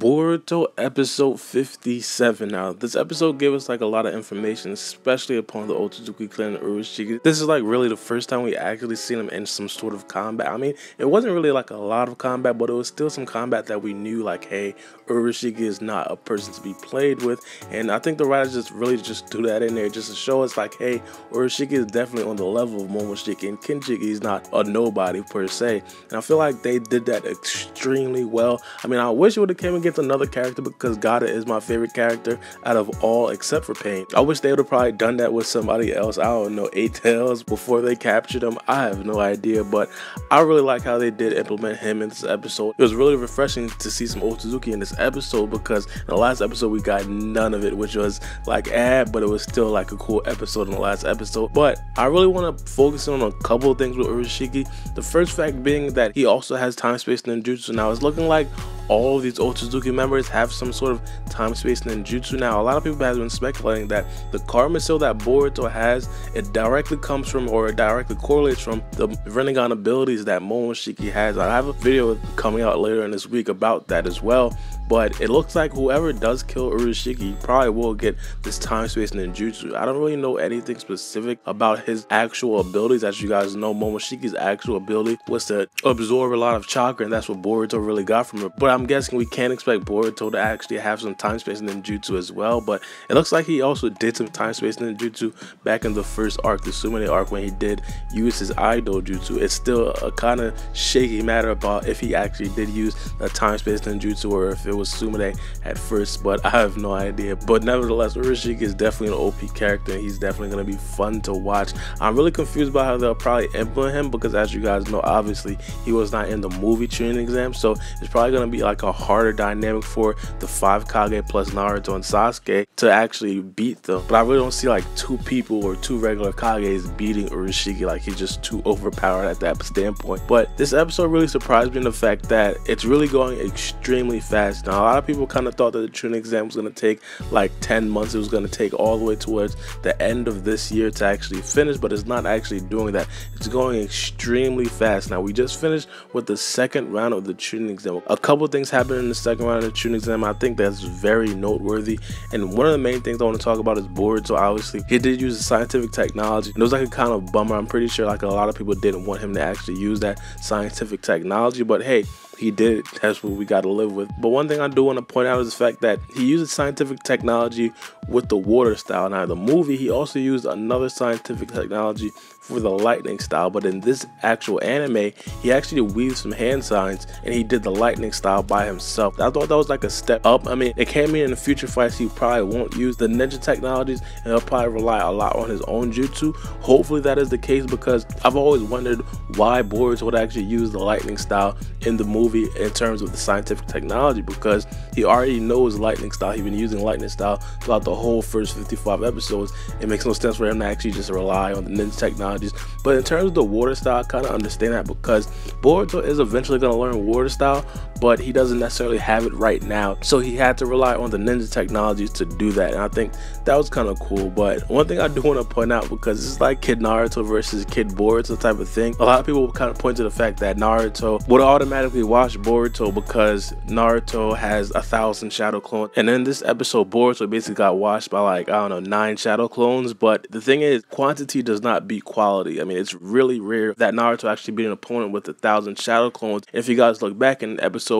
Boruto episode 57. Now, this episode gave us like a lot of information, especially upon the Otsutsuki clan and Urashiki. This is like really the first time we actually seen them in some sort of combat. I mean, it wasn't really like a lot of combat, but it was still some combat that we knew like, hey, Urashiki is not a person to be played with. And I think the writers just threw that in there just to show us like, hey, Urashiki is definitely on the level of Momoshiki, and Kinshiki is not a nobody per se. And I feel like they did that extremely well. I mean, I wish it would have came against another character because Gaara is my favorite character out of all except for Pain. I wish they would have probably done that with somebody else. I don't know, Eight Tails before they captured him. I have no idea, but I really like how they did implement him in this episode. It was really refreshing to see some Otsutsuki in this episode because in the last episode we got none of it, which was like but it was still like a cool episode in the last episode. But I really want to focus on a couple of things with Urashiki. The first fact being that he also has time space ninjutsu. Now it's looking like all of these Otsutsuki members have some sort of time space ninjutsu. Now a lot of people have been speculating that the karma seal that Boruto has, it directly comes from, or it directly correlates from, the Rinnegan abilities that Momoshiki has. I have a video coming out later in this week about that as well. But it looks like whoever does kill Urashiki probably will get this time space ninjutsu. I don't really know anything specific about his actual abilities. As you guys know, Momoshiki's actual ability was to absorb a lot of chakra, and that's what Boruto really got from it. But I'm guessing we can't expect Boruto to actually have some time space ninjutsu as well. But it looks like he also did some time space ninjutsu back in the first arc, the Sumune arc, when he did use his idol jutsu. It's still a kind of shaky matter about if he actually did use a time space ninjutsu or if it was Sumune at first, but I have no idea. But nevertheless, Urashiki is definitely an OP character, and he's definitely going to be fun to watch. I'm really confused about how they'll probably implement him because, as you guys know, obviously he was not in the movie training exam, so it's probably going to be like a harder dynamic for the 5 Kage plus Naruto and Sasuke to actually beat them. But I really don't see like 2 people or 2 regular Kages beating Urashiki. Like, he's just too overpowered at that standpoint. But this episode really surprised me in the fact that it's really going extremely fast. Now, a lot of people kind of thought that the training exam was going to take like 10 months. It was going to take all the way towards the end of this year to actually finish, but it's not actually doing that. It's going extremely fast. Now, we just finished with the second round of the training exam. A couple things happened in the second round of the training exam. I think that's very noteworthy. And one of the main things I want to talk about is Boruto. Obviously, he did use the scientific technology. And it was like a kind of bummer. I'm pretty sure like a lot of people didn't want him to actually use that scientific technology, but hey, he did it. That's what we got to live with. But one thing I do want to point out is the fact that he uses scientific technology with the water style. Now, in the movie, he also used another scientific technology for the lightning style, but in this actual anime, he actually weaved some hand signs and he did the lightning style by himself. I thought that was like a step up. I mean, it can mean in the future fights he probably won't use the ninja technologies and he'll probably rely a lot on his own jutsu. Hopefully that is the case, because I've always wondered why Boruto would actually use the lightning style in the movie in terms of the scientific technology, because he already knows lightning style. He's been using lightning style throughout the whole first 55 episodes. It makes no sense for him to actually just rely on the ninja technologies. But in terms of the water style, I kind of understand that because Boruto is eventually going to learn water style, but he doesn't necessarily have it right now, so he had to rely on the ninja technologies to do that, and I think that was kind of cool. But one thing I do want to point out, because it's like Kid Naruto versus Kid Boruto type of thing, a lot of people kind of point to the fact that Naruto would automatically watch Boruto because Naruto has 1,000 shadow clones, and in this episode Boruto basically got watched by like, I don't know, 9 shadow clones. But the thing is, quantity does not beat quality. I mean, it's really rare that Naruto actually beat an opponent with 1,000 shadow clones. If you guys look back in episode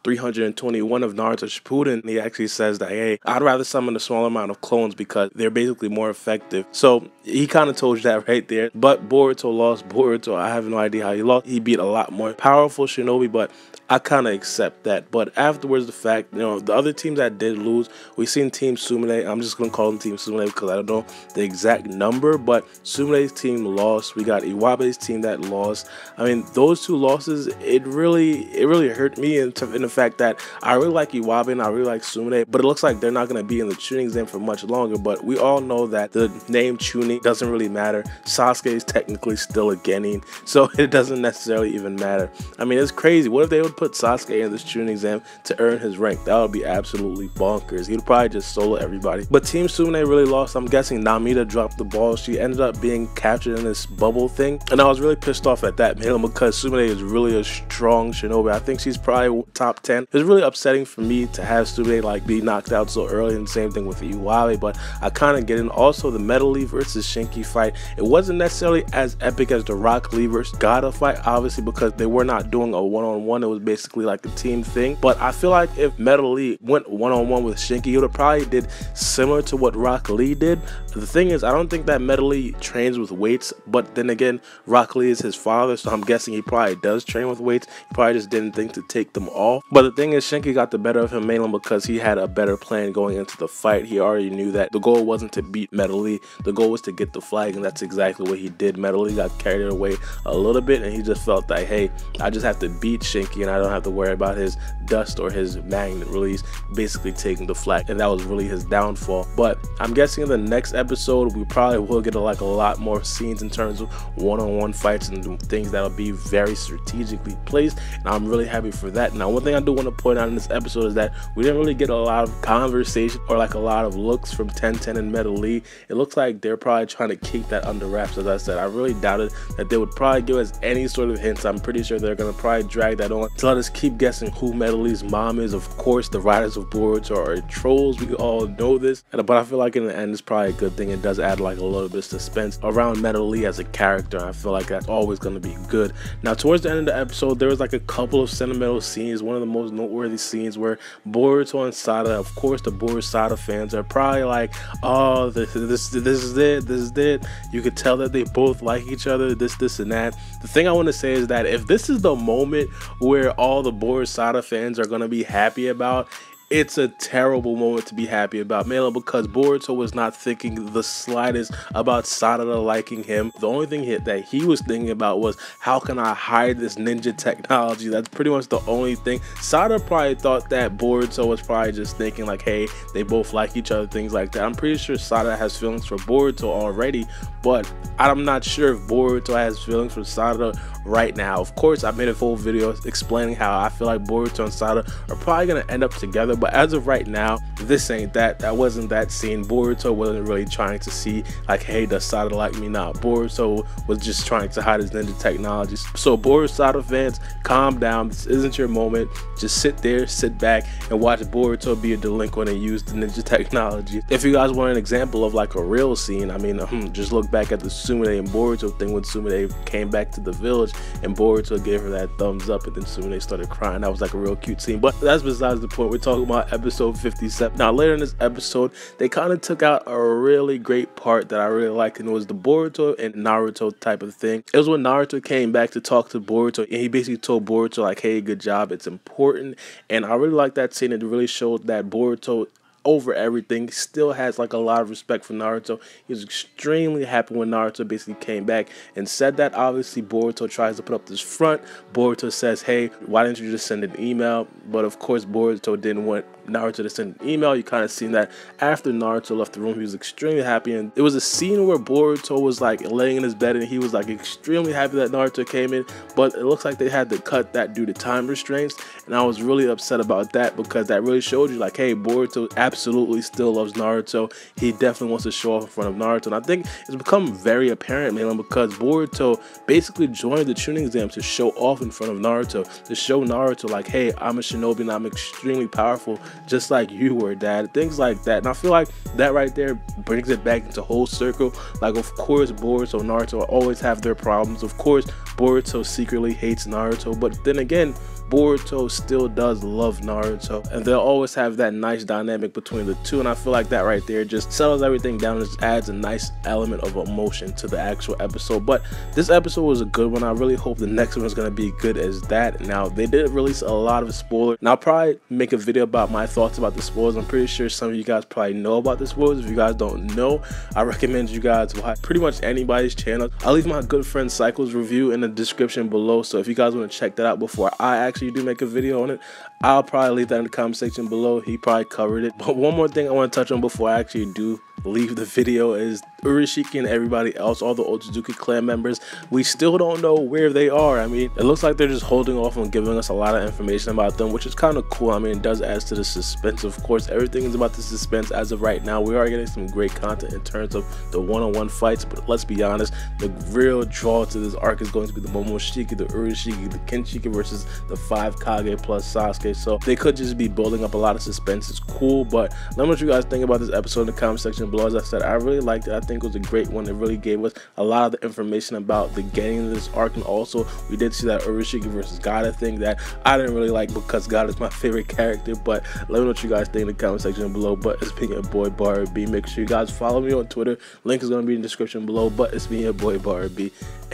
321 of Naruto Shippuden, he actually says that, hey, I'd rather summon a small amount of clones because they're basically more effective. So he kind of told you that right there. But Boruto lost. Boruto, I have no idea how he lost. He beat a lot more powerful shinobi, but I kind of accept that. But afterwards, the fact, you know, the other teams that did lose, we've seen Team Sumune. I'm just going to call them Team Sumune because I don't know the exact number, but Sumune's team lost. We got Iwabe's team that lost. I mean, those 2 losses, it really hurt me in the fact that I really like Iwabe and I really like Sumune, but it looks like they're not going to be in the tuning exam for much longer. But we all know that the name Chunin doesn't really matter. Sasuke is technically still a genin, so it doesn't necessarily even matter. I mean, it's crazy. What if they would put Sasuke in this tuning exam to earn his rank. That would be absolutely bonkers. He'd probably just solo everybody. But Team Sumune really lost. I'm guessing Namida dropped the ball. She ended up being captured in this bubble thing, and I was really pissed off at that, mainly because Sumune is really a strong shinobi. I think she's probably top 10. It's really upsetting for me to have Sumune like be knocked out so early, and the same thing with Iwabe, but I kind of get it. Also, the Metal Lee versus Shinki fight, it wasn't necessarily as epic as the Rock Lee versus Gaara fight, obviously, because they were not doing a one-on-one. It was basically like a team thing. But I feel like if Metal Lee went one-on-one with Shinki, he would have probably did similar to what Rock Lee did. The thing is, I don't think that Metal Lee trains with weights, but then again, Rock Lee is his father, so I'm guessing he probably does train with weights. He probably just didn't think to take them off. But the thing is, Shinki got the better of him mainly because he had a better plan going into the fight. He already knew that the goal wasn't to beat Metal Lee, the goal was to get the flag, and that's exactly what he did. Metal Lee got carried away a little bit, and he just felt like, hey, I just have to beat Shinki and I don't have to worry about his dust or his magnet release basically taking the flag, and that was really his downfall. But I'm guessing in the next episode we probably will get a lot more scenes in terms of one-on-one fights and things that'll be very strategically placed, and I'm really happy for that. Now, one thing I do want to point out in this episode is that we didn't really get a lot of conversation or like a lot of looks from 1010 and Metal Lee. It looks like they're probably trying to keep that under wraps. As I said, I really doubted that they would probably give us any sort of hints. I'm pretty sure they're gonna probably drag that on to let us keep guessing who Metal Lee's mom is. Of course, the writers of Boruto are trolls, we all know this, but I feel like in the end it's probably a good thing. It does add like a little bit of suspense around Metal Lee as a character. I feel like that's always going to be good. Now, towards the end of the episode, there was like a couple of sentimental scenes. One of the most noteworthy scenes where Boruto and Sada, of course the Boruto Sada fans are probably like, oh, this is it. You could tell that they both like each other, this and that. The thing I want to say is that if this is the moment where all the Boruto Sada fans are going to be happy about, it's a terrible moment to be happy about, mainly because Boruto was not thinking the slightest about Sada liking him. The only thing that he was thinking about was, how can I hide this ninja technology? That's pretty much the only thing. Sada probably thought that Boruto was probably just thinking like, hey, they both like each other, things like that. I'm pretty sure Sada has feelings for Boruto already, but I'm not sure if Boruto has feelings for Sada right now. Of course, I made a full video explaining how I feel like Boruto and Sada are probably going to end up together, but as of right now, this ain't that. That wasn't that scene. Boruto wasn't really trying to see like, hey, does Sada like me? Nah, Boruto was just trying to hide his ninja technologies. So Boruto Sada fans, calm down. This isn't your moment. Just sit there, sit back, and watch Boruto be a delinquent and use the ninja technology. If you guys want an example of like a real scene, I mean, just look back at the Sumune and Boruto thing when Sumune came back to the village and Boruto gave her that thumbs up, and then Sumune started crying. That was like a real cute scene, but that's besides the point. We're talking about episode 57. Now, later in this episode, they kind of took out a really great part that I really liked, and it was the Boruto and Naruto type of thing. It was when Naruto came back to talk to Boruto, and he basically told Boruto like, hey, good job, it's important. And I really like that scene. It really showed that Boruto, over everything, still has like a lot of respect for Naruto. He was extremely happy when Naruto basically came back and said that. Obviously, Boruto tries to put up this front. Boruto says, hey, why didn't you just send an email? But of course, Boruto didn't want Naruto to send an email. You kind of seen that after Naruto left the room. He was extremely happy, and it was a scene where Boruto was like laying in his bed and he was like extremely happy that Naruto came in, but it looks like they had to cut that due to time restraints, and I was really upset about that because that really showed you like, hey, Boruto absolutely still loves Naruto. He definitely wants to show off in front of Naruto, and I think it's become very apparent, man, because Boruto basically joined the tuning exam to show off in front of Naruto, to show Naruto like, hey, I'm a shinobi and I'm extremely powerful, just like you were, dad, things like that. And I feel like that right there brings it back into whole circle. Like, of course, Boruto and Naruto always have their problems. Of course, Boruto secretly hates Naruto, but then again, Boruto still does love Naruto, and they'll always have that nice dynamic between the two, and I feel like that right there just settles everything down and just adds a nice element of emotion to the actual episode. But this episode was a good one. I really hope the next one is going to be good as that. Now, they did release a lot of spoilers, and I'll probably make a video about my thoughts about the spoilers. I'm pretty sure some of you guys probably know about the spoilers. If you guys don't know, I recommend you guys watch pretty much anybody's channel. I'll leave my good friend Cycle's review in the description below, so if you guys want to check that out before I actually do make a video on it, I'll probably leave that in the comment section below. He probably covered it. But one more thing I want to touch on before I actually do leave the video is Urashiki and everybody else, all the Otsutsuki clan members, we still don't know where they are. I mean, it looks like they're just holding off on giving us a lot of information about them, which is kind of cool. I mean, it does add to the suspense. Of course, everything is about the suspense as of right now. We are getting some great content in terms of the one-on-one fights, but let's be honest, the real draw to this arc is going to be the Momoshiki, the Urashiki, the Kinshiki versus the 5 Kage plus Sasuke. So they could just be building up a lot of suspense. It's cool, but let me know what you guys think about this episode in the comment section below. As I said, I really liked it. I think it was a great one. It really gave us a lot of the information about the getting of this arc, and also we did see that Urashiki versus Gaara thing that I didn't really like because Gaara is my favorite character. But let me know what you guys think in the comment section below. But it's been your boy Baara B. Make sure you guys follow me on Twitter. Link is going to be in the description below. But it's been your boy Baara B,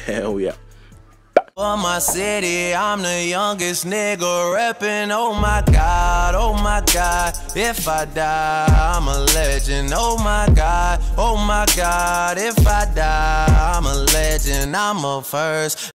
and we out. For my city, I'm the youngest nigga reppin'. Oh my God, oh my God. If I die, I'm a legend. Oh my God, if I die, I'm a legend. I'm a first.